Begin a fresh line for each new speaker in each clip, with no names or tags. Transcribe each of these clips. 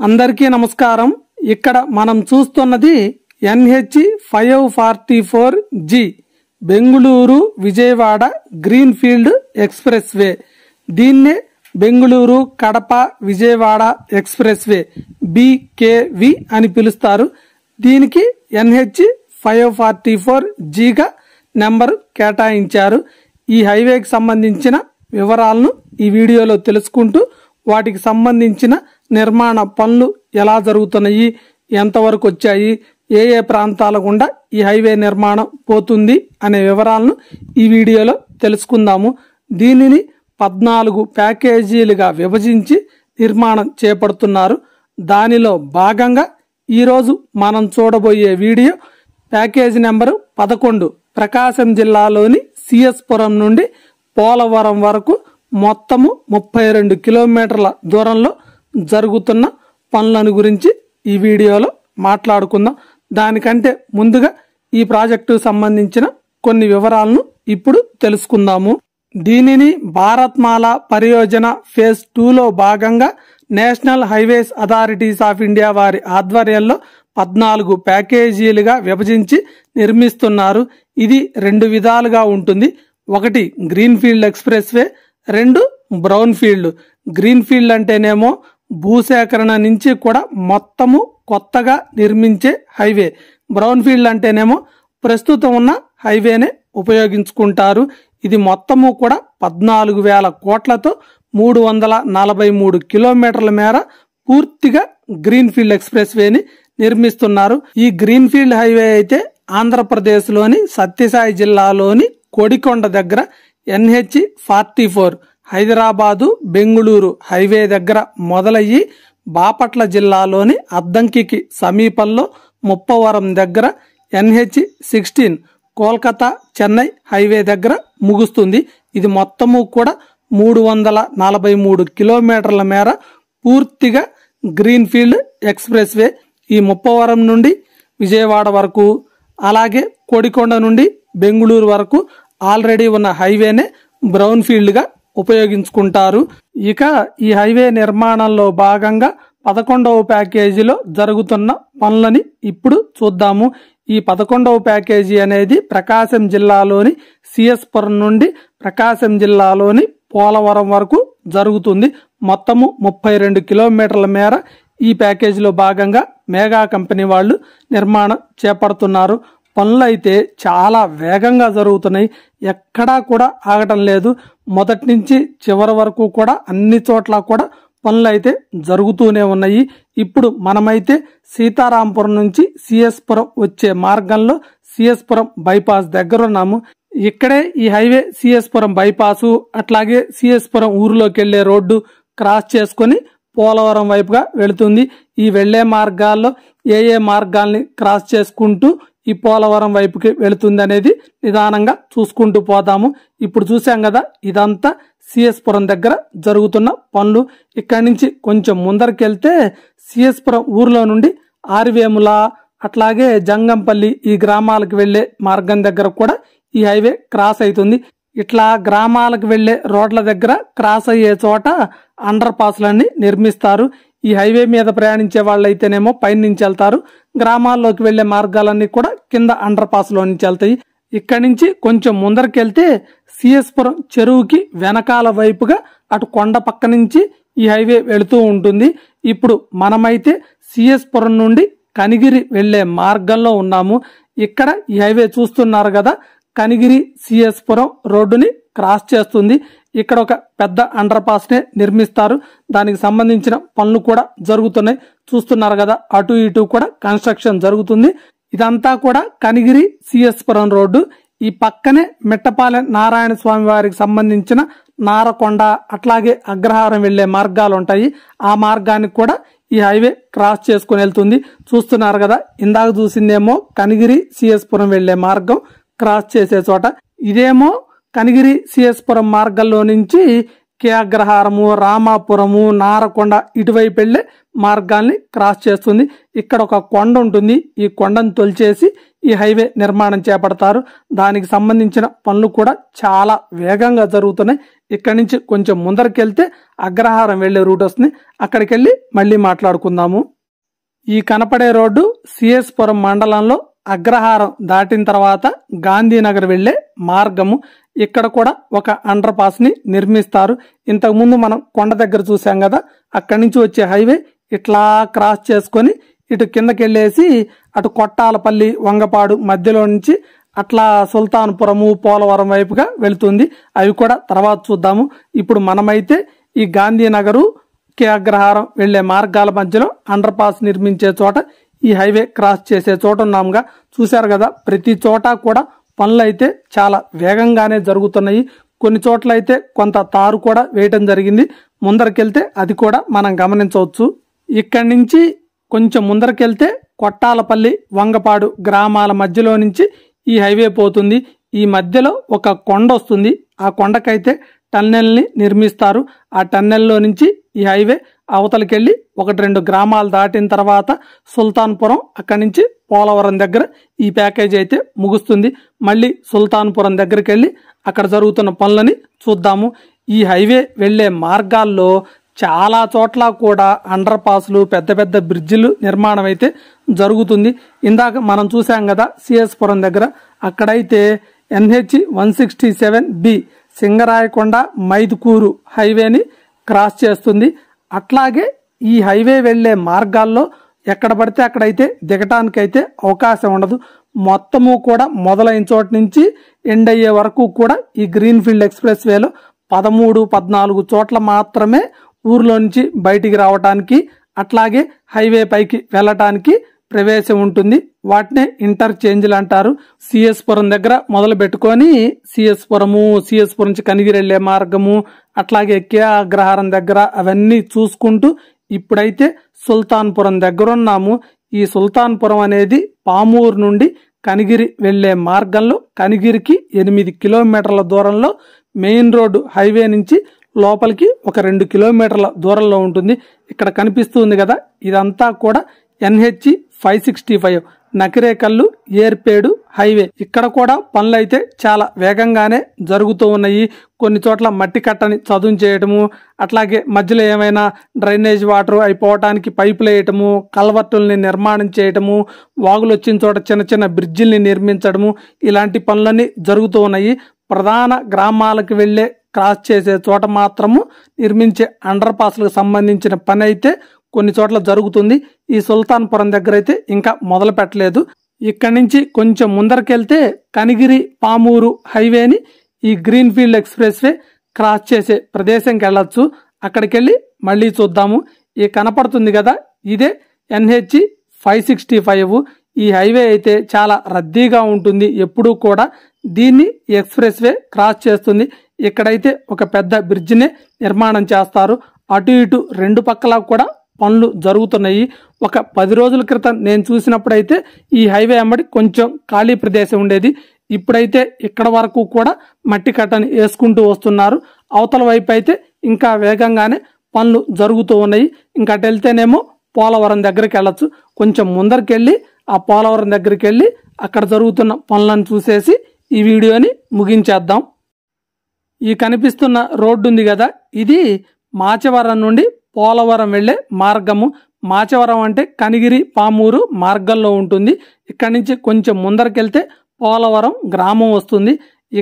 అందరికీ నమస్కారం। ఇక్కడ మనం చూస్తున్నది NH 544G Bengaluru Vijayawada greenfield expressway. దీన్నే Bengaluru Kadapa Vijayawada expressway BKV అని పిలుస్తారు। దీనికి NH 544G గా నంబర్ కేటాయించారు। ఈ హైవేకి సంబంధించిన వివరాలను ఈ వీడియోలో తెలుసుకుంటూ వాటికి సంబంధించిన నిర్మాణ పనులు ఎలా జరుగుతున్నాయి, ఎంతవరకు వచ్చాయి, ఏ ఏ ప్రాంతాల గుండా ఈ హైవే నిర్మాణం పోతుంది అనే వివరాలను ఈ వీడియోలో తెలుసుకుందాము। దీనిని 14 ప్యాకేజీలుగా విభజించి నిర్మాణం చేపడుతున్నారు। దానిలో భాగంగా ఈరోజు మనం చూడబోయే వీడియో ప్యాకేజీ నెంబరు 11 ప్రకాశం జిల్లాలోని CS పురం నుండి పోలవరం వరకు మొత్తము 32 కిలోమీటర్ల దూరంలో జరుగుతున్న పనులను గురించి ఈ వీడియోలో మాట్లాడుకుందాం। దానికంటే ముందుగా ఈ ప్రాజెక్టుకు సంబంధించిన కొన్ని వివరాలను ఇప్పుడు తెలుసుకుందాము। దీనిని భారత్మాల పరియోజన ఫేజ్ 2లో భాగంగా national highways authorities of India వారి ఆధ్వర్యంలో 14 ప్యాకేజీలుగా విభజించి నిర్మిస్తున్నారు। ఇది 2 విధాలుగా ఉంటుంది। ఒకటి green field express way, 2 brown field. Green field అంటేనేమో భూసేకరణ నుంచి కూడా మొత్తము కొత్తగా నిర్మించే హైవే, బ్రౌన్ ఫీల్డ్ అంటేనేమో ప్రస్తుతం ఉన్న హైవేనే ఉపయోగించుకుంటారు। ఇది మొత్తము కూడా 14,000 కోట్లతో 343 కిలోమీటర్ల మేర పూర్తిగా గ్రీన్ ఫీల్డ్ ఎక్స్‌ప్రెస్ వేని నిర్మిస్తున్నారు। ఈ గ్రీన్ ఫీల్డ్ హైవే అయితే ఆంధ్రప్రదేశ్లోని సత్యసాయి జిల్లాలోని కొడికొండ దగ్గర NH 44 హైదరాబాదు బెంగుళూరు హైవే దగ్గర మొదలయ్యి బాపట్ల జిల్లాలోని అద్దంకికి సమీపంలో ముప్పవరం దగ్గర NH 16 కోల్కతా చెన్నై హైవే దగ్గర ముగుస్తుంది। ఇది మొత్తము కూడా 343 కిలోమీటర్ల మేర పూర్తిగా గ్రీన్ ఫీల్డ్ ఎక్స్‌ప్రెస్ వే। ఈ ముప్పవరం నుండి విజయవాడ వరకు, అలాగే కొడికొండ నుండి బెంగుళూరు వరకు ఆల్రెడీ ఉన్న హైవేనే బ్రౌన్ ఫీల్డ్ గా ఉపయోగించుకుంటారు। ఇక ఈ హైవే నిర్మాణంలో భాగంగా 11వ ప్యాకేజీలో జరుగుతున్న పనులని ఇప్పుడు చూద్దాము। ఈ 11వ ప్యాకేజీ అనేది ప్రకాశం జిల్లాలోని CS పురం నుండి ప్రకాశం జిల్లాలోని పోలవరం వరకు జరుగుతుంది। మొత్తము 32 కిలోమీటర్ల మేర ఈ ప్యాకేజీలో భాగంగా మెగా కంపెనీ వాళ్ళు నిర్మాణం చేపడుతున్నారు। పనులు అయితే చాలా వేగంగా జరుగుతున్నాయి, ఎక్కడా కూడా ఆగటం లేదు। మొదటి నుంచి చివరి వరకు కూడా అన్ని చోట్ల కూడా పనులు అయితే జరుగుతూనే ఉన్నాయి। ఇప్పుడు మనమైతే సీతారాంపురం నుంచి CS పురం వచ్చే మార్గంలో CS పురం బైపాస్ దగ్గర ఉన్నాము। ఇక్కడే ఈ హైవే CS పురం బైపాసు, అట్లాగే CS పురం ఊరిలోకి వెళ్లే రోడ్డు క్రాస్ చేసుకుని పోలవరం వైపుగా వెళుతుంది। ఈ వెళ్లే మార్గాల్లో ఏ ఏ మార్గాల్ని క్రాస్ చేసుకుంటూ ఈ పోలవరం వైపుకి వెళుతుంది అనేది నిదానంగా చూసుకుంటూ పోతాము। ఇప్పుడు చూసాం కదా, ఇదంతా CS పురం దగ్గర జరుగుతున్న పనులు। ఇక్కడి నుంచి కొంచెం ముందరికెళ్తే CS పురం ఊర్లో నుండి ఆరివేముల, అట్లాగే జంగంపల్లి ఈ గ్రామాలకు వెళ్లే మార్గం దగ్గర కూడా ఈ హైవే క్రాస్ అవుతుంది। ఇట్లా గ్రామాలకు వెళ్లే రోడ్ల దగ్గర క్రాస్ అయ్యే చోట అండర్ పాస్లన్నీ నిర్మిస్తారు। ఈ హైవే మీద ప్రయాణించే వాళ్ళైతేనేమో పైన నుంచి వెళ్తారు, గ్రామాల్లోకి వెళ్లే మార్గాలన్నీ కూడా కింద అండర్ పాస్ లో నుంచి వెళ్తాయి। ఇక్కడి నుంచి కొంచెం ముందరికెళ్తే CS పురం చెరువుకి వెనకాల వైపుగా అటు కొండ పక్క నుంచి ఈ హైవే వెళుతూ ఉంటుంది। ఇప్పుడు మనమైతే CS పురం నుండి కనిగిరి వెళ్లే మార్గంలో ఉన్నాము। ఇక్కడ ఈ హైవే చూస్తున్నారు కదా, కనిగిరి CS పురం రోడ్డుని క్రాస్ చేస్తుంది। ఇక్కడ ఒక పెద్ద అండర్ పాస్ నే నిర్మిస్తారు, దానికి సంబంధించిన పనులు కూడా జరుగుతున్నాయి। చూస్తున్నారు కదా, అటు ఇటు కూడా కన్స్ట్రక్షన్ జరుగుతుంది। ఇదంతా కూడా కనిగిరి CS పురం రోడ్డు। ఈ పక్కనే మిట్టపాలెం నారాయణ స్వామి వారికి సంబంధించిన నారకొండ, అట్లాగే అగ్రహారం వెళ్లే మార్గాలు ఉంటాయి। ఆ మార్గానికి కూడా ఈ హైవే క్రాస్ చేసుకుని వెళ్తుంది। చూస్తున్నారు కదా, ఇందాక చూసిందేమో కనిగిరి CS పురం వెళ్లే మార్గం క్రాస్ చేసే చోట, ఇదేమో కనిగిరి CS పురం మార్గంలో నుంచి కే అగ్రహారము, రామాపురము, నారకొండ ఇటువైపు వెళ్లే మార్గాల్ని క్రాస్ చేస్తుంది। ఇక్కడ ఒక కొండ ఉంటుంది, ఈ కొండను తొలిచేసి ఈ హైవే నిర్మాణం చేపడతారు। దానికి సంబంధించిన పనులు కూడా చాలా వేగంగా జరుగుతున్నాయి। ఇక్కడి నుంచి కొంచెం ముందరికెళ్తే అగ్రహారం వెళ్లే రూట్ వస్తుంది. అక్కడికి వెళ్ళి మళ్ళీ మాట్లాడుకుందాము. ఈ కనపడే రోడ్డు సిఎస్పురం మండలంలో అగ్రహారం దాటిన తర్వాత గాంధీనగర్ వెళ్లే మార్గము. ఇక్కడ కూడా ఒక అండర్ పాస్ ని నిర్మిస్తారు. ఇంతకు ముందు మనం కొండ దగ్గర చూసాం కదా, అక్కడి నుంచి వచ్చే హైవే ఇట్లా క్రాస్ చేసుకొని ఇటు కిందకి వెళ్ళేసి అటు కొట్టాలపల్లి వంగపాడు మధ్యలో నుంచి అట్లా సుల్తాన్పురము పోలవరం వైపుగా వెళుతుంది. అవి కూడా తర్వాత చూద్దాము. ఇప్పుడు మనమైతే ఈ గాంధీనగరు కే అగ్రహారం వెళ్లే మార్గాల మధ్యలో అండర్ పాస్ నిర్మించే చోట ఈ హైవే క్రాస్ చేసే చోట ఉన్నాముగా. చూశారు కదా, ప్రతి చోట కూడా పనులు అయితే చాలా వేగంగానే జరుగుతున్నాయి. కొన్ని చోట్ల అయితే కొంత తారు కూడా వేయటం జరిగింది. ముందరకెళ్తే అది కూడా మనం గమనించవచ్చు. ఇక్కడి నుంచి కొంచెం ముందరకెళ్తే కొట్టాలపల్లి వంగపాడు గ్రామాల మధ్యలో నుంచి ఈ హైవే పోతుంది. ఈ మధ్యలో ఒక కొండ వస్తుంది. ఆ కొండకైతే టన్నెల్ ని నిర్మిస్తారు. ఆ టన్నెల్లో నుంచి ఈ హైవే అవతలకెళ్లి 1-2 గ్రామాలు దాటిన తర్వాత సుల్తాన్పురం, అక్కడి నుంచి పోలవరం దగ్గర ఈ ప్యాకేజీ అయితే ముగుస్తుంది. మళ్ళీ సుల్తాన్పురం దగ్గరికి వెళ్ళి అక్కడ జరుగుతున్న పనులని చూద్దాము. ఈ హైవే వెళ్లే మార్గాల్లో చాలా చోట్ల కూడా అండర్ పాస్లు, పెద్ద పెద్ద బ్రిడ్జిలు నిర్మాణం అయితే జరుగుతుంది. ఇందాక మనం చూసాం కదా సిఎస్పురం దగ్గర, అక్కడైతే NH 167B సింగరాయకొండ మైదుకూరు హైవేని క్రాస్ చేస్తుంది. అట్లాగే ఈ హైవే వెళ్లే మార్గాల్లో ఎక్కడ పడితే అక్కడైతే దిగటానికైతే అవకాశం ఉండదు. మొత్తము కూడా మొదలైన చోట నుంచి ఎండ్ అయ్యే వరకు కూడా ఈ గ్రీన్ఫీల్డ్ ఎక్స్ప్రెస్ వేలో 13-14 చోట్ల మాత్రమే ఊర్లో నుంచి బయటికి రావటానికి, అట్లాగే హైవే పైకి వెళ్ళటానికి ప్రవేశం ఉంటుంది. వాటినే ఇంటర్చేంజ్లు అంటారు. సిఎస్పురం దగ్గర మొదలు పెట్టుకొని సిఎస్పురం నుంచి కనిగిరి వెళ్లే మార్గము, అట్లాగే కే అగ్రహారం దగ్గర అవన్నీ చూసుకుంటూ ఇప్పుడైతే సుల్తాన్పురం దగ్గర ఉన్నాము. ఈ సుల్తాన్పురం అనేది పామూరు నుండి కనిగిరి వెళ్లే మార్గంలో కనిగిరికి 8 కిలోమీటర్ల దూరంలో మెయిన్ రోడ్డు హైవే నుంచి లోపలికి ఒక 2 కిలోమీటర్ల దూరంలో ఉంటుంది. ఇక్కడ కనిపిస్తుంది కదా, ఇదంతా కూడా NH 565 నకిరేకల్లు ఏర్పేడు హైవే. ఇక్కడ కూడా పనులు అయితే చాలా వేగంగానే జరుగుతూ ఉన్నాయి. కొన్ని చోట్ల మట్టి కట్టని చదును చేయటము, అట్లాగే మధ్యలో ఏమైనా డ్రైనేజ్ వాటర్ అయిపోవటానికి పైపులు వేయటము, కల్వర్టుల్ని నిర్మాణం చేయటము, వాగులు వచ్చిన చోట చిన్న చిన్న బ్రిడ్జిల్ని నిర్మించడము, ఇలాంటి పనులన్నీ జరుగుతూ ఉన్నాయి. ప్రధాన గ్రామాలకు వెళ్లే క్రాస్ చేసే చోట మాత్రము నిర్మించే అండర్ పాస్లకు సంబంధించిన పని అయితే కొన్ని చోట్ల జరుగుతుంది. ఈ సుల్తాన్పురం దగ్గర అయితే ఇంకా మొదలు పెట్టలేదు. ఇక్కడి నుంచి కొంచెం ముందరకెళ్తే కనిగిరి పామూరు హైవేని ఈ గ్రీన్ఫీల్డ్ ఎక్స్ప్రెస్ వే క్రాస్ చేసే ప్రదేశంకి వెళ్ళొచ్చు. అక్కడికి వెళ్ళి మళ్ళీ చూద్దాము. ఈ కనపడుతుంది కదా, ఇదే NH 565. ఈ హైవే అయితే చాలా రద్దీగా ఉంటుంది ఎప్పుడూ కూడా. దీన్ని ఎక్స్ప్రెస్ వే క్రాస్ చేస్తుంది. ఇక్కడైతే ఒక పెద్ద బ్రిడ్జినే నిర్మాణం చేస్తారు. అటు ఇటు 2 పక్కల కూడా పనులు జరుగుతున్నాయి. ఒక 10 రోజుల క్రితం నేను చూసినప్పుడైతే ఈ హైవే అమ్మడి కొంచెం ఖాళీ ప్రదేశం ఉండేది. ఇప్పుడైతే ఇక్కడ వరకు కూడా మట్టి కట్టని వేసుకుంటూ వస్తున్నారు. అవతల వైపు అయితే ఇంకా వేగంగానే పనులు జరుగుతూ ఉన్నాయి. ఇంకా అటు వెళ్తేనేమో పోలవరం దగ్గరికి వెళ్ళొచ్చు. కొంచెం ముందరికెళ్ళి ఆ పోలవరం దగ్గరికి వెళ్ళి అక్కడ జరుగుతున్న పనులను చూసేసి ఈ వీడియోని ముగించేద్దాం. ఈ కనిపిస్తున్న రోడ్డు ఉంది కదా, ఇది మాచవరం నుండి పోలవరం వెళ్లే మార్గము. మాచవరం అంటే కనిగిరి పామూరు మార్గంలో ఉంటుంది. ఇక్కడి నుంచి కొంచెం ముందరకెళ్తే పోలవరం గ్రామం వస్తుంది.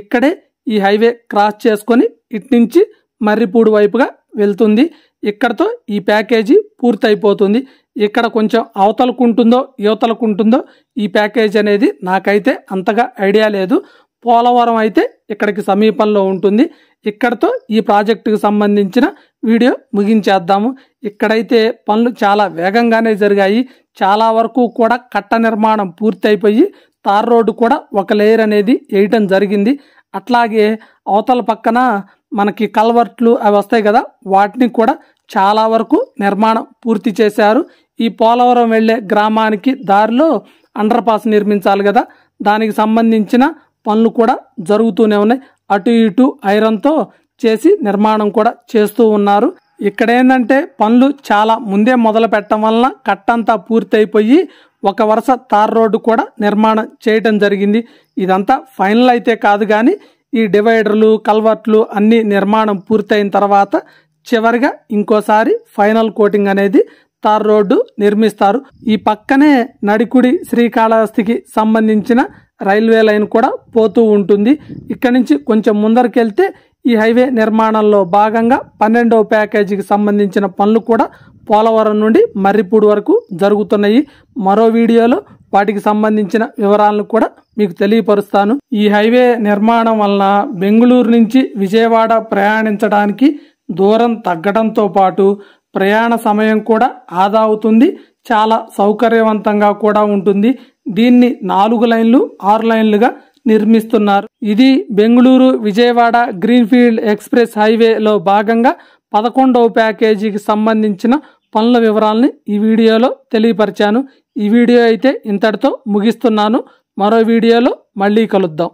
ఇక్కడే ఈ హైవే క్రాస్ చేసుకొని ఇటు నుంచి మర్రిపూడి వైపుగా వెళ్తుంది. ఇక్కడతో ఈ ప్యాకేజీ పూర్తయిపోతుంది. ఇక్కడ కొంచెం అవతలకుంటుందో యువతలకుంటుందో ఈ ప్యాకేజ్ అనేది నాకైతే అంతగా ఐడియా లేదు. పోలవరం అయితే ఇక్కడికి సమీపంలో ఉంటుంది. ఇక్కడతో ఈ ప్రాజెక్టుకు సంబంధించిన వీడియో ముగించేద్దాము. ఇక్కడైతే పనులు చాలా వేగంగానే జరిగాయి. చాలా వరకు కూడా కట్ట నిర్మాణం పూర్తి అయిపోయి తార్ రోడ్డు కూడా ఒక లేయర్ అనేది వేయటం జరిగింది. అట్లాగే అవతల పక్కన మనకి కల్వర్ట్లు అవి వస్తాయి కదా, వాటిని కూడా చాలా వరకు నిర్మాణం పూర్తి చేశారు. ఈ పోలవరం వెళ్లే గ్రామానికి దారిలో అండర్ పాస్ నిర్మించాలి కదా, దానికి సంబంధించిన పనులు కూడా జరుగుతూనే ఉన్నాయి. అటు ఇటు ఐరన్తో చేసి నిర్మాణం కూడా చేస్తూ ఉన్నారు. ఇక్కడ ఏంటంటే పనులు చాలా ముందే మొదలు పెట్టడం వలన కట్టంతా పూర్తి అయిపోయి ఒక వరుస తార్ రోడ్డు కూడా నిర్మాణం చేయటం జరిగింది. ఇదంతా ఫైనల్ అయితే కాదు, కానీ ఈ డివైడర్లు కల్వర్ట్లు అన్ని నిర్మాణం పూర్తయిన తర్వాత చివరిగా ఇంకోసారి ఫైనల్ కోటింగ్ అనేది తార్ రోడ్డు నిర్మిస్తారు. ఈ పక్కనే నడికుడి శ్రీకాళహస్తికి సంబంధించిన రైల్వే లైన్ కూడా పోతూ ఉంటుంది. ఇక్కడ నుంచి కొంచెం ముందరికెళ్తే ఈ హైవే నిర్మాణంలో భాగంగా 12వ ప్యాకేజీకి సంబంధించిన పనులు కూడా పోలవరం నుండి మర్రిపూడి వరకు జరుగుతున్నాయి. మరో వీడియోలో వాటికి సంబంధించిన వివరాలను కూడా మీకు తెలియపరుస్తాను. ఈ హైవే నిర్మాణం వలన బెంగళూరు నుంచి విజయవాడ ప్రయాణించడానికి దూరం తగ్గడంతో పాటు ప్రయాణ సమయం కూడా ఆదా అవుతుంది. చాలా సౌకర్యవంతంగా కూడా ఉంటుంది. దీన్ని 4 లైన్లు 6 లైన్లుగా నిర్మిస్తున్నారు. ఇది బెంగళూరు విజయవాడ గ్రీన్ఫీల్డ్ ఎక్స్ప్రెస్ హైవేలో భాగంగా 11వ ప్యాకేజీకి సంబంధించిన పనుల వివరాలని ఈ వీడియోలో తెలియపరిచాను. ఈ వీడియో అయితే ఇంతటితో ముగిస్తున్నాను. మరో వీడియోలో మళ్ళీ కలుద్దాం.